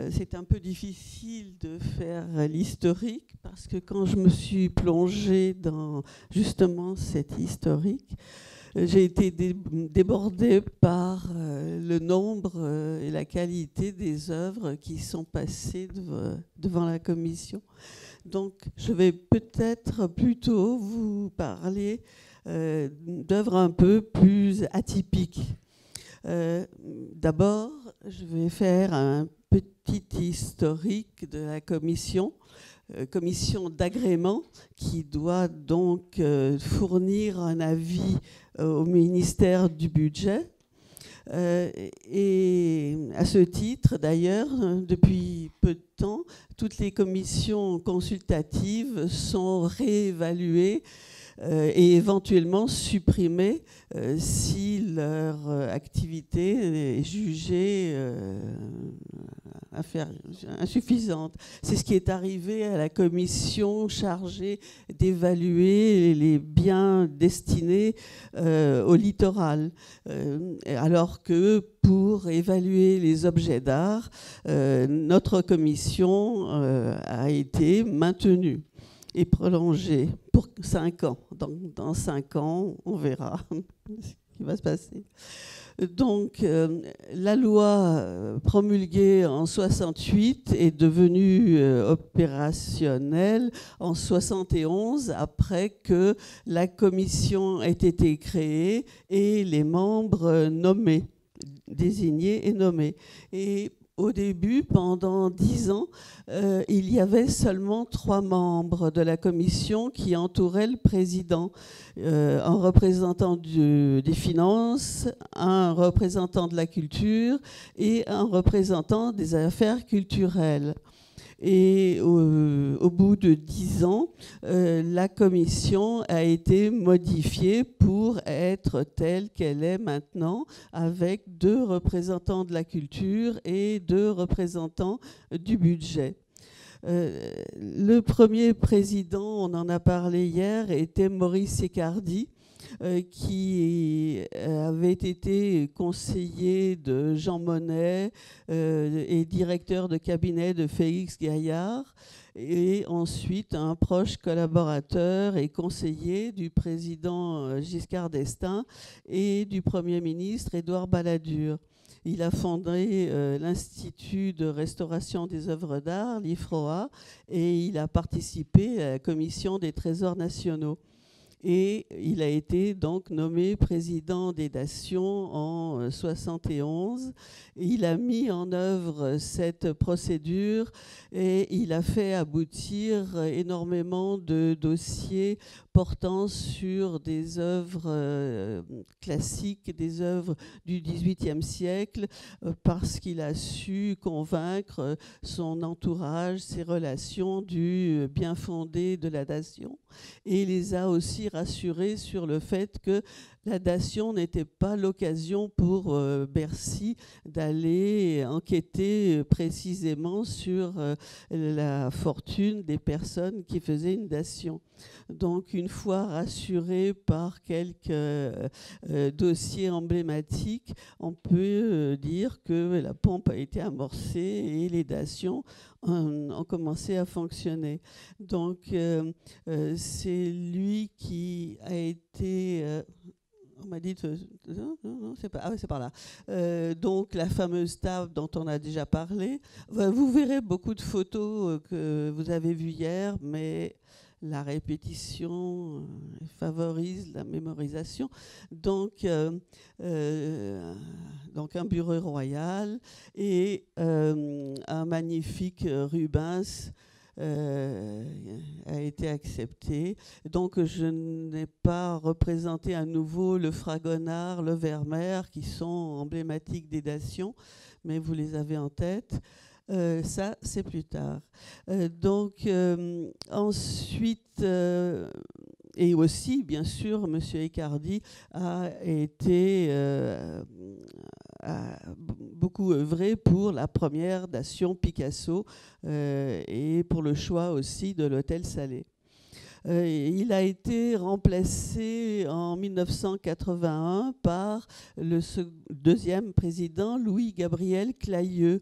c'est un peu difficile de faire l'historique parce que quand je me suis plongée dans justement cet historique, j'ai été débordée par le nombre et la qualité des œuvres qui sont passées devant la commission. Donc, je vais peut-être plutôt vous parler d'œuvres un peu plus atypiques. D'abord, je vais faire un petit historique de la commission d'agrément qui doit donc fournir un avis au ministère du Budget. Et à ce titre, d'ailleurs, depuis peu de temps, toutes les commissions consultatives sont réévaluées et éventuellement supprimées si leur activité est jugée insuffisante. C'est ce qui est arrivé à la commission chargée d'évaluer les biens destinés au littoral, alors que pour évaluer les objets d'art, notre commission a été maintenue et prolongée pour 5 ans. Donc, dans 5 ans, on verra ce qui va se passer. Donc, la loi promulguée en 68 est devenue opérationnelle en 71 après que la commission ait été créée et les membres nommés, désignés et nommés. Et au début, pendant 10 ans, il y avait seulement 3 membres de la commission qui entouraient le président. Un représentant des finances, un représentant de la culture et un représentant des affaires culturelles. Et au bout de 10 ans, la commission a été modifiée pour être telle qu'elle est maintenant, avec 2 représentants de la culture et 2 représentants du budget. Le premier président, on en a parlé hier, était Maurice Ecardi, qui avait été conseiller de Jean Monnet et directeur de cabinet de Félix Gaillard, et ensuite un proche collaborateur et conseiller du président Giscard d'Estaing et du Premier ministre Édouard Balladur. Il a fondé l'Institut de restauration des œuvres d'art, l'IFROA, et il a participé à la commission des trésors nationaux. Et il a été donc nommé président des Nations en 71. Il a mis en œuvre cette procédure et il a fait aboutir énormément de dossiers portant sur des œuvres classiques, des œuvres du XVIIIe siècle, parce qu'il a su convaincre son entourage, ses relations du bien fondé de la nation, et les a aussi rassurés sur le fait que la nation n'était pas l'occasion pour Bercy d'aller enquêter précisément sur la fortune des personnes qui faisaient une nation. Donc, une fois rassuré par quelques dossiers emblématiques, on peut dire que la pompe a été amorcée et les nations ont commencé à fonctionner. Donc, c'est lui qui a été... on m'a dit... non, c'est pas, ah oui, c'est par là. Donc, la fameuse table dont on a déjà parlé. Vous verrez beaucoup de photos que vous avez vues hier, mais la répétition favorise la mémorisation. Donc un bureau royal et un magnifique Rubens a été accepté. Donc je n'ai pas représenté à nouveau le Fragonard, le Vermeer, qui sont emblématiques des nations, mais vous les avez en tête. Ça, c'est plus tard. Ensuite, et aussi, bien sûr, M. Ecardi a beaucoup œuvré pour la première nation Picasso et pour le choix aussi de l'hôtel Salé. Il a été remplacé en 1981 par le deuxième président, Louis-Gabriel Clayeux,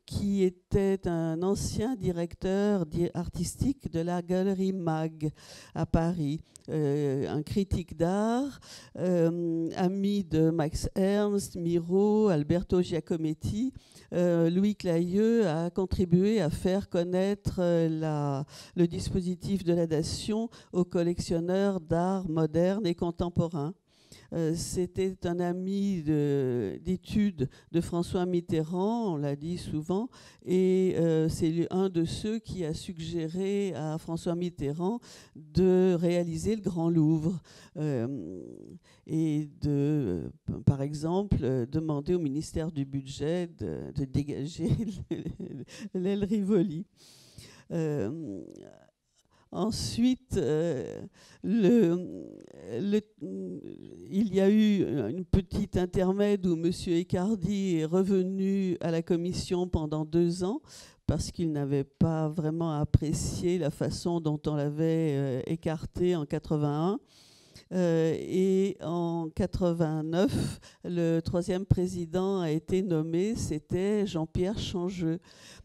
qui était un ancien directeur artistique de la Galerie Mag à Paris, un critique d'art, ami de Max Ernst, Miro, Alberto Giacometti. Louis Clayeux a contribué à faire connaître le dispositif de la dation aux collectionneurs d'art moderne et contemporain. C'était un ami d'études de François Mitterrand, on l'a dit souvent, et c'est un de ceux qui a suggéré à François Mitterrand de réaliser le Grand Louvre et de, par exemple, demander au ministère du Budget de dégager l'aile Rivoli. Ensuite, il y a eu une petite intermède où M. Ecardi est revenu à la commission pendant 2 ans parce qu'il n'avait pas vraiment apprécié la façon dont on l'avait écarté en 81. Et en 89, le 3e président a été nommé, c'était Jean-Pierre Changeux,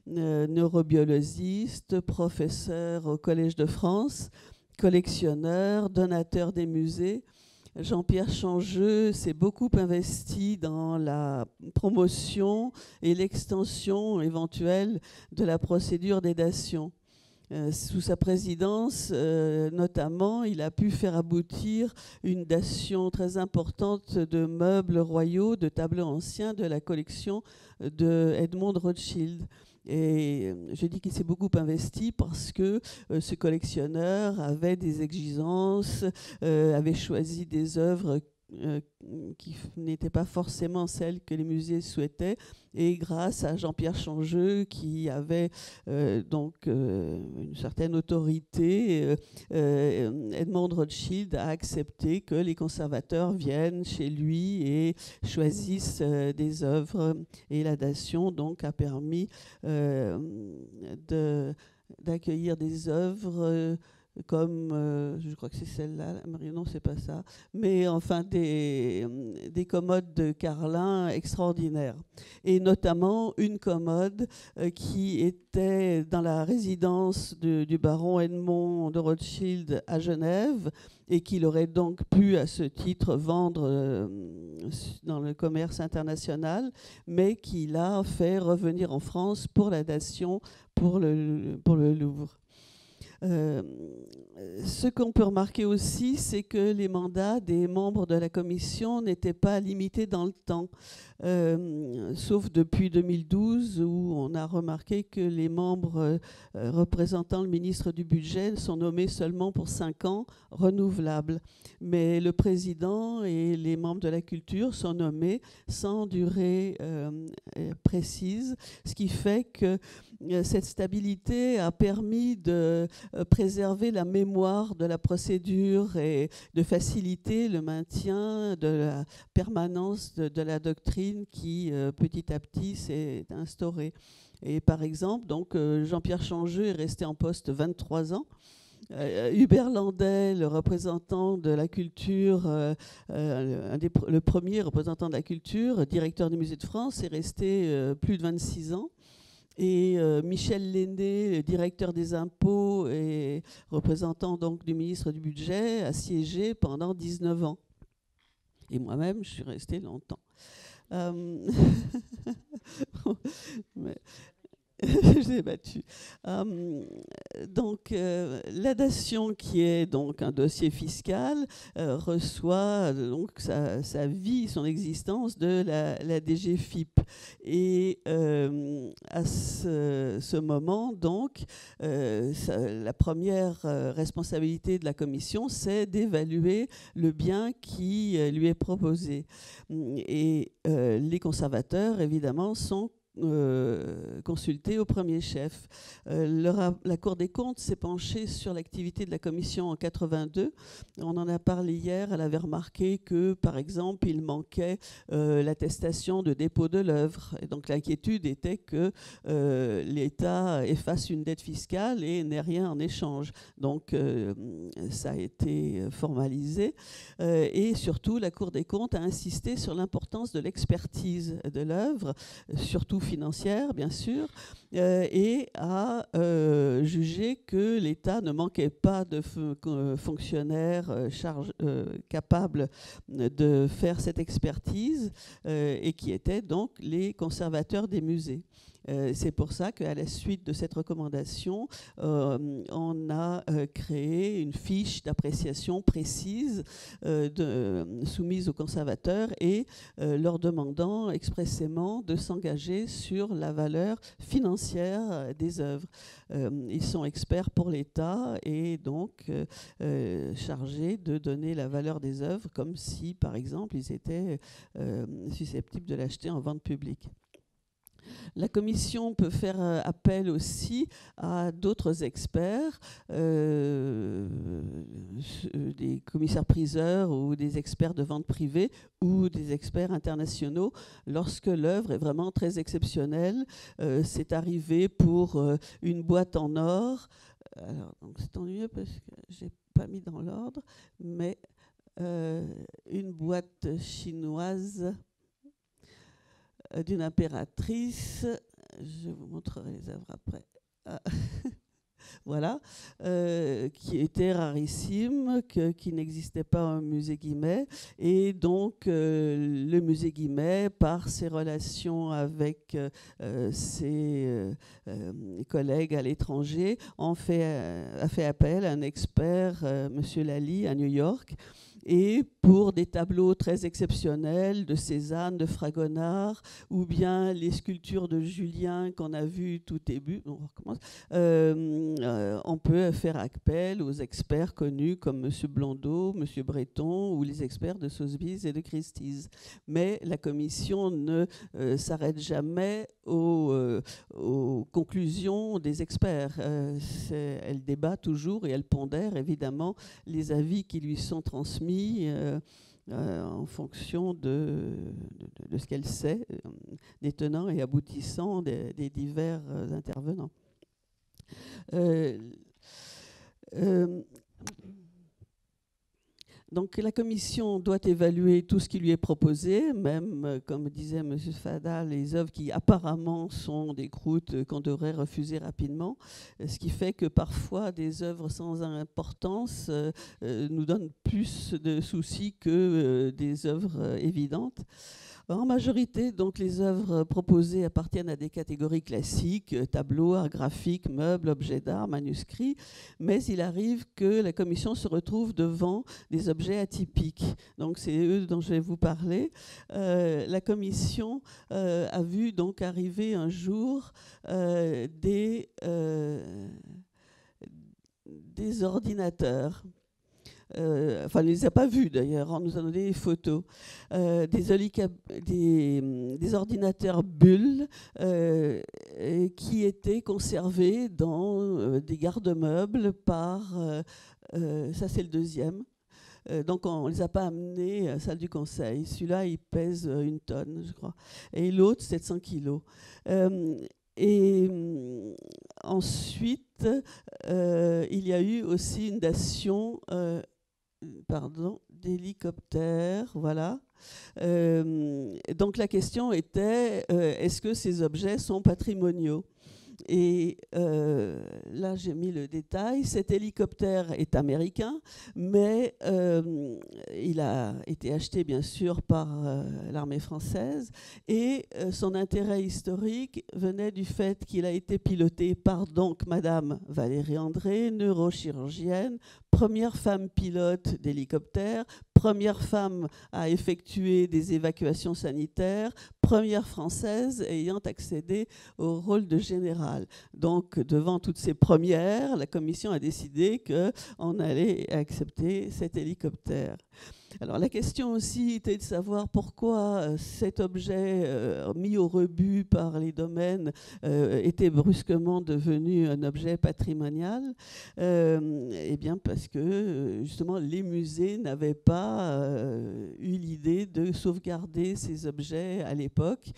neurobiologiste, professeur au Collège de France, collectionneur, donateur des musées. Jean-Pierre Changeux s'est beaucoup investi dans la promotion et l'extension éventuelle de la procédure des dations. Sous sa présidence, notamment, il a pu faire aboutir une dation très importante de meubles royaux, de tableaux anciens de la collection de Edmond de Rothschild. Et je dis qu'il s'est beaucoup investi parce que ce collectionneur avait des exigences, avait choisi des œuvres qui n'étaient pas forcément celles que les musées souhaitaient. Et grâce à Jean-Pierre Changeux, qui avait donc une certaine autorité, Edmond de Rothschild a accepté que les conservateurs viennent chez lui et choisissent des œuvres. Et la dation donc a permis d'accueillir des œuvres comme, je crois que c'est celle-là, non, c'est pas ça, mais enfin des commodes de carlin extraordinaires. Et notamment une commode qui était dans la résidence du baron Edmond de Rothschild à Genève et qu'il aurait donc pu, à ce titre, vendre dans le commerce international, mais qu'il a fait revenir en France pour la dation pour le Louvre. Ce qu'on peut remarquer aussi, c'est que les mandats des membres de la commission n'étaient pas limités dans le temps, sauf depuis 2012 où on a remarqué que les membres représentant le ministre du Budget sont nommés seulement pour 5 ans renouvelables. Mais le président et les membres de la culture sont nommés sans durée précise, ce qui fait que cette stabilité a permis de préserver la mémoire de la procédure et de faciliter le maintien de la permanence de la doctrine qui, petit à petit, s'est instaurée. Et par exemple, donc, Jean-Pierre Changeux est resté en poste 23 ans. Hubert Landais, le représentant de la culture, le premier représentant de la culture, directeur du Musée de France, est resté plus de 26 ans. Et Michel Lenné, le directeur des impôts et représentant donc du ministre du Budget, a siégé pendant 19 ans. Et moi-même, je suis restée longtemps. Mais je l'ai battu. Donc, la dation, qui est donc un dossier fiscal, reçoit donc sa vie, son existence de la DGFiP. Et à ce moment, donc, la première responsabilité de la commission, c'est d'évaluer le bien qui lui est proposé. Et les conservateurs, évidemment, sont consultés au premier chef. La Cour des comptes s'est penchée sur l'activité de la commission en 82. On en a parlé hier. Elle avait remarqué que, par exemple, il manquait l'attestation de dépôt de l'œuvre. Et donc l'inquiétude était que l'État efface une dette fiscale et n'ait rien en échange. Donc ça a été formalisé. Et surtout, la Cour des comptes a insisté sur l'importance de l'expertise de l'œuvre, surtout financière, bien sûr, et a jugé que l'État ne manquait pas de fonctionnaires capables de faire cette expertise et qui étaient donc les conservateurs des musées. C'est pour ça qu'à la suite de cette recommandation, on a créé une fiche d'appréciation précise soumise aux conservateurs et leur demandant expressément de s'engager sur la valeur financière des œuvres. Ils sont experts pour l'État et donc chargés de donner la valeur des œuvres comme si, par exemple, ils étaient susceptibles de l'acheter en vente publique. La commission peut faire appel aussi à d'autres experts, des commissaires-priseurs ou des experts de vente privée ou des experts internationaux lorsque l'œuvre est vraiment très exceptionnelle. C'est arrivé pour une boîte en or. Alors, donc c'est ennuyeux parce que je n'ai pas mis dans l'ordre, mais une boîte chinoise d'une impératrice, je vous montrerai les œuvres après, voilà, qui était rarissime, qui n'existait pas au musée Guimet, et donc le musée Guimet, par ses relations avec ses collègues à l'étranger, a fait appel à un expert, Monsieur Lally, à New York, et pour des tableaux très exceptionnels de Cézanne, de Fragonard, ou bien les sculptures de Julien qu'on a vues tout début, on recommence, on peut faire appel aux experts connus comme M. Blondeau, M. Breton ou les experts de Sotheby's et de Christie's. Mais la commission ne s'arrête jamais aux conclusions des experts. Elle débat toujours et elle pondère évidemment les avis qui lui sont transmis en fonction de ce qu'elle sait, des tenants et aboutissants des divers intervenants. Donc la commission doit évaluer tout ce qui lui est proposé, même, comme disait M. Fada, les œuvres qui apparemment sont des croûtes qu'on devrait refuser rapidement, ce qui fait que parfois des œuvres sans importance nous donnent plus de soucis que des œuvres évidentes. En majorité, donc, les œuvres proposées appartiennent à des catégories classiques, tableaux, art graphique, meubles, objets d'art, manuscrits, mais il arrive que la commission se retrouve devant des objets atypiques. Donc c'est eux dont je vais vous parler. La commission a vu donc arriver un jour des ordinateurs. Enfin, on ne les a pas vus d'ailleurs, on nous a donné des photos, des ordinateurs bulles qui étaient conservés dans des garde-meubles par, ça c'est le deuxième, donc on ne les a pas amenés à la salle du conseil. Celui-là, il pèse 1 tonne, je crois, et l'autre 700 kilos. Et ensuite, il y a eu aussi une dation d'hélicoptères, voilà. Donc la question était, est-ce que ces objets sont patrimoniaux ? Et là, j'ai mis le détail. Cet hélicoptère est américain, mais il a été acheté, bien sûr, par l'armée française. Et son intérêt historique venait du fait qu'il a été piloté par donc Madame Valérie André, neurochirurgienne, première femme pilote d'hélicoptère, première femme à effectuer des évacuations sanitaires, première française ayant accédé au rôle de général. Donc, devant toutes ces premières, la commission a décidé qu'on allait accepter cet hélicoptère. Alors la question aussi était de savoir pourquoi cet objet mis au rebut par les domaines était brusquement devenu un objet patrimonial. Eh bien parce que justement les musées n'avaient pas eu l'idée de sauvegarder ces objets à l'époque,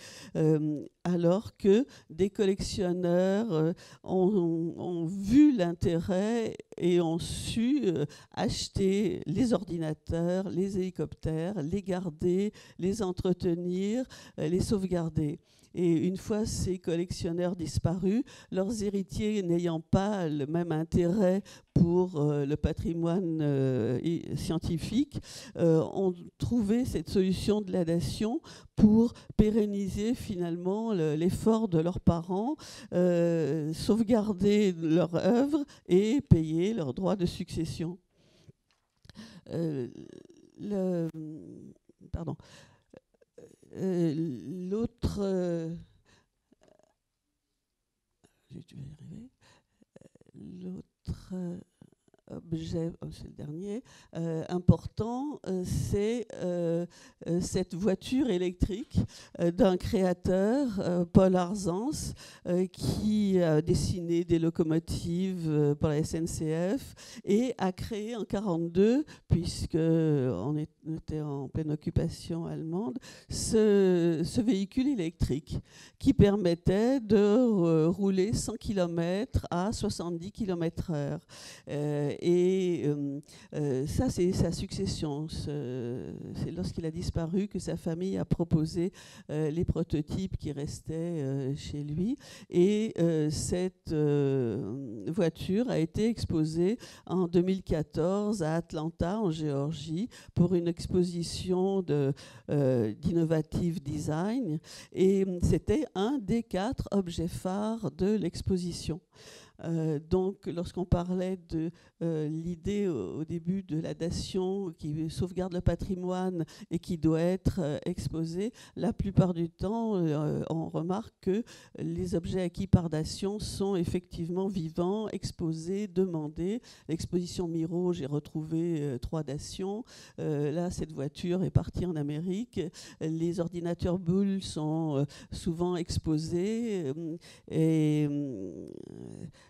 alors que des collectionneurs ont vu l'intérêt et ont su acheter les ordinateurs, les hélicoptères, les garder, les entretenir, les sauvegarder. Et une fois ces collectionneurs disparus, leurs héritiers n'ayant pas le même intérêt pour le patrimoine scientifique, ont trouvé cette solution de la nation pour pérenniser finalement l'effort de leurs parents, sauvegarder leur œuvre et payer leurs droits de succession. Pardon. L'autre... je vais y arriver. L'autre objet, c'est le dernier, important, c'est cette voiture électrique d'un créateur, Paul Arzance, qui a dessiné des locomotives pour la SNCF et a créé en 1942, puisqu'on était en pleine occupation allemande, ce véhicule électrique qui permettait de rouler 100 km à 70 km/h. Et ça, c'est sa succession. C'est lorsqu'il a disparu que sa famille a proposé les prototypes qui restaient chez lui. Et cette voiture a été exposée en 2014 à Atlanta, en Géorgie, pour une exposition d'innovative design. Et c'était un des 4 objets phares de l'exposition. Donc, lorsqu'on parlait de l'idée au début de la nation qui sauvegarde le patrimoine et qui doit être exposé, la plupart du temps, on remarque que les objets acquis par nation sont effectivement vivants, exposés, demandés. L'exposition Miro, j'ai retrouvé 3 nations. Là, cette voiture est partie en Amérique. Les ordinateurs Bull sont souvent exposés et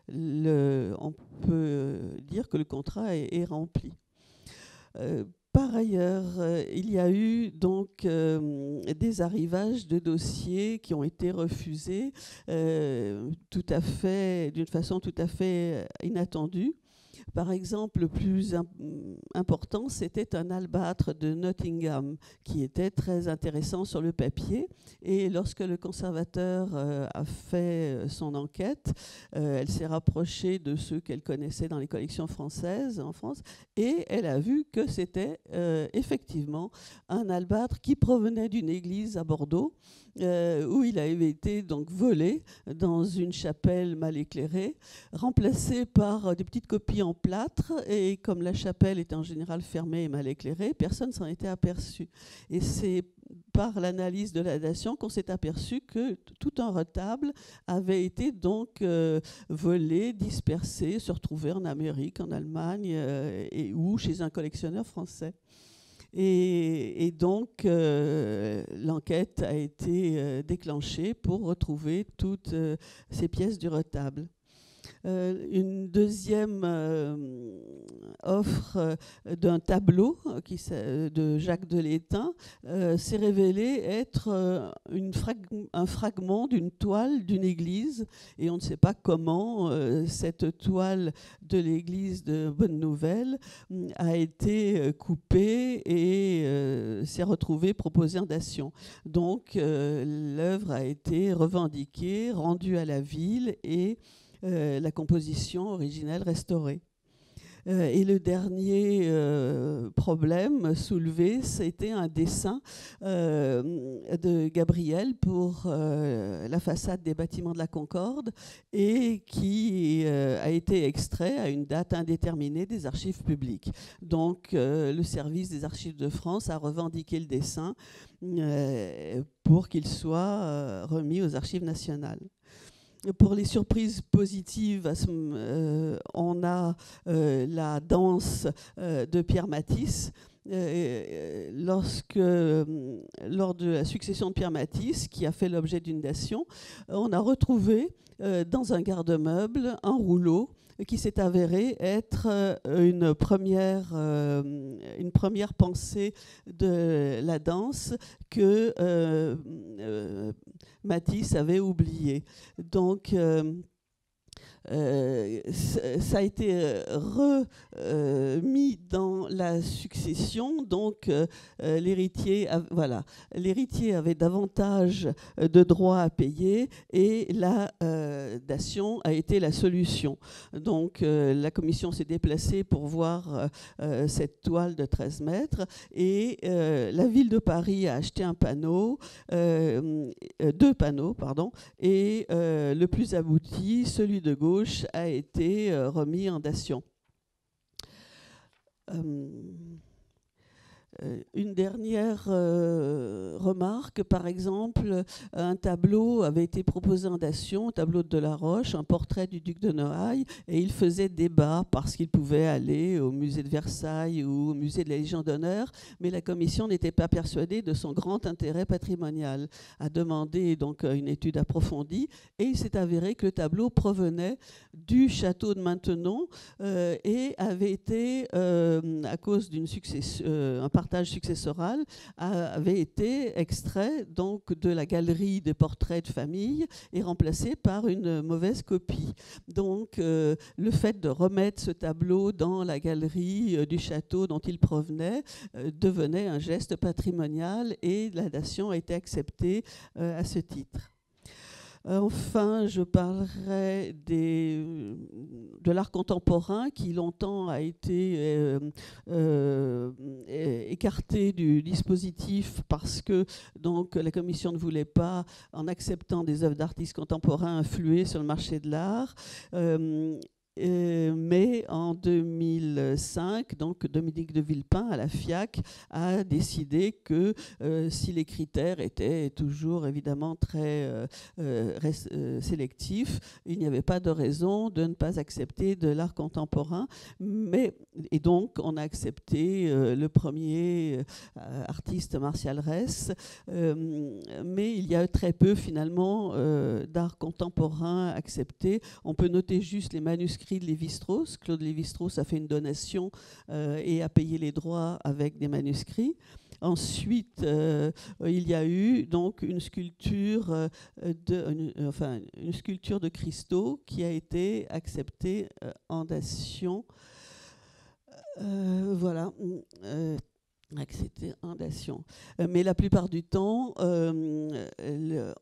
on peut dire que le contrat est rempli. Par ailleurs, il y a eu donc des arrivages de dossiers qui ont été refusés d'une façon tout à fait inattendue. Par exemple, le plus important, c'était un albâtre de Nottingham qui était très intéressant sur le papier. Et lorsque le conservateur a fait son enquête, elle s'est rapprochée de ceux qu'elle connaissait dans les collections françaises en France et elle a vu que c'était effectivement un albâtre qui provenait d'une église à Bordeaux où il avait été donc volé dans une chapelle mal éclairée, remplacé par des petites copies en plâtre, et comme la chapelle était en général fermée et mal éclairée, personne s'en était aperçu. Et c'est par l'analyse de la nation qu'on s'est aperçu que tout un retable avait été donc volé, dispersé, se retrouvé en Amérique, en Allemagne ou chez un collectionneur français. Et donc, l'enquête a été déclenchée pour retrouver toutes ces pièces du retable. Une deuxième offre d'un tableau de Jacques de l'Étain s'est révélé être un fragment d'une toile d'une église, et on ne sait pas comment cette toile de l'église de Bonne-Nouvelle a été coupée et s'est retrouvée proposée en dation. Donc l'œuvre a été revendiquée, rendue à la ville et la composition originelle restaurée. Et le dernier problème soulevé, c'était un dessin de Gabriel pour la façade des bâtiments de la Concorde et qui a été extrait à une date indéterminée des archives publiques. Donc le service des archives de France a revendiqué le dessin pour qu'il soit remis aux archives nationales. Pour les surprises positives, on a la danse de Pierre Matisse, lors de la succession de Pierre Matisse, qui a fait l'objet d'une dation, on a retrouvé dans un garde-meuble un rouleau qui s'est avéré être une première pensée de la danse que Matisse avait oubliée. Donc, ça a été remis dans la succession, donc l'héritier avait davantage de droits à payer et la dation a été la solution. Donc la commission s'est déplacée pour voir cette toile de 13 mètres et la ville de Paris a acheté un panneau, 2 panneaux, pardon, et le plus abouti, celui de gauche, a été remis en dation. Une dernière remarque, par exemple, un tableau avait été proposé en dation, un tableau de Delaroche, un portrait du duc de Noailles, et il faisait débat parce qu'il pouvait aller au musée de Versailles ou au musée de la Légion d'honneur, mais la commission n'était pas persuadée de son grand intérêt patrimonial, a demandé donc une étude approfondie, et il s'est avéré que le tableau provenait du château de Maintenon et avait été, à cause d'une un partage successoral, avait été extrait donc de la galerie des portraits de famille et remplacé par une mauvaise copie. Donc le fait de remettre ce tableau dans la galerie du château dont il provenait devenait un geste patrimonial et la dation a été acceptée à ce titre. Enfin, je parlerai de l'art contemporain qui longtemps a été écarté du dispositif parce que donc, la commission ne voulait pas, en acceptant des œuvres d'artistes contemporains, influer sur le marché de l'art. Mais en 2005, donc Dominique de Villepin à la FIAC a décidé que si les critères étaient toujours évidemment très sélectifs, il n'y avait pas de raison de ne pas accepter de l'art contemporain. Et donc on a accepté le premier artiste Martial Ress, mais il y a très peu finalement d'art contemporain accepté. On peut noter juste les manuscrits de Lévi-Strauss. Claude Lévi-Strauss a fait une donation et a payé les droits avec des manuscrits. Ensuite, il y a eu donc une sculpture de cristaux qui a été acceptée en dation. Voilà. Accepté en dation. Mais la plupart du temps, la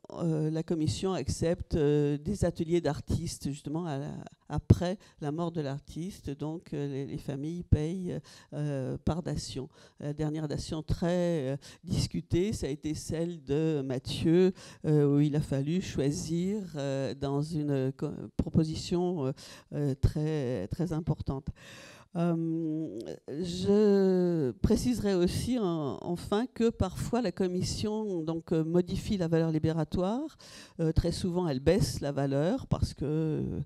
commission accepte des ateliers d'artistes, justement, après la mort de l'artiste. Donc, les familles payent par dation. La dernière dation très discutée, ça a été celle de Mathieu, où il a fallu choisir dans une proposition très, très importante. Je préciserai aussi enfin que parfois la commission donc, modifie la valeur libératoire. Très souvent, elle baisse la valeur parce qu'elle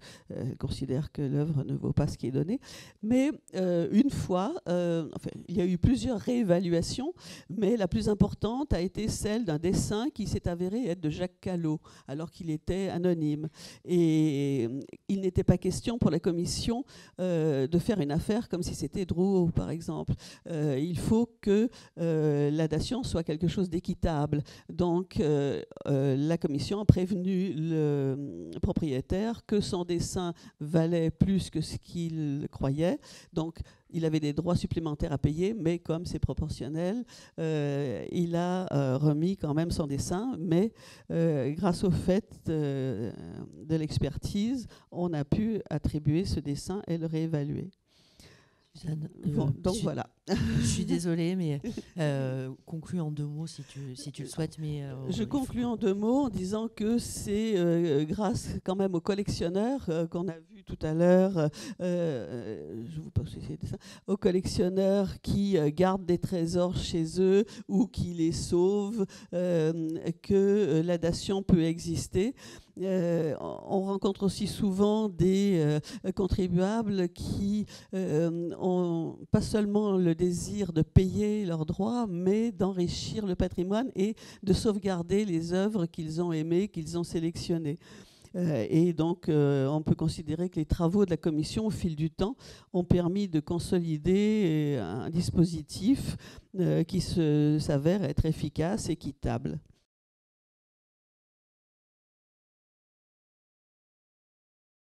considère que l'œuvre ne vaut pas ce qui est donné. Mais une fois, il y a eu plusieurs réévaluations, mais la plus importante a été celle d'un dessin qui s'est avéré être de Jacques Callot, alors qu'il était anonyme. Et il n'était pas question pour la commission de faire une affaire comme si c'était Drouot, par exemple. Il faut que la dation soit quelque chose d'équitable. Donc, la commission a prévenu le propriétaire que son dessin valait plus que ce qu'il croyait. Donc, il avait des droits supplémentaires à payer, mais comme c'est proportionnel, il a remis quand même son dessin. Mais grâce au fait de l'expertise, on a pu attribuer ce dessin et le réévaluer. Suzanne, donc voilà. Je suis désolée, mais conclue en 2 mots si tu le souhaites. Mais, je conclue en 2 mots en disant que c'est grâce quand même aux collectionneurs qu'on a vu tout à l'heure, je vous passe aux collectionneurs qui gardent des trésors chez eux ou qui les sauvent, que la dation peut exister. On rencontre aussi souvent des contribuables qui ont pas seulement le désir de payer leurs droits, mais d'enrichir le patrimoine et de sauvegarder les œuvres qu'ils ont aimées, qu'ils ont sélectionnées. Et donc, on peut considérer que les travaux de la commission, au fil du temps, ont permis de consolider un dispositif qui s'avère être efficace, équitable.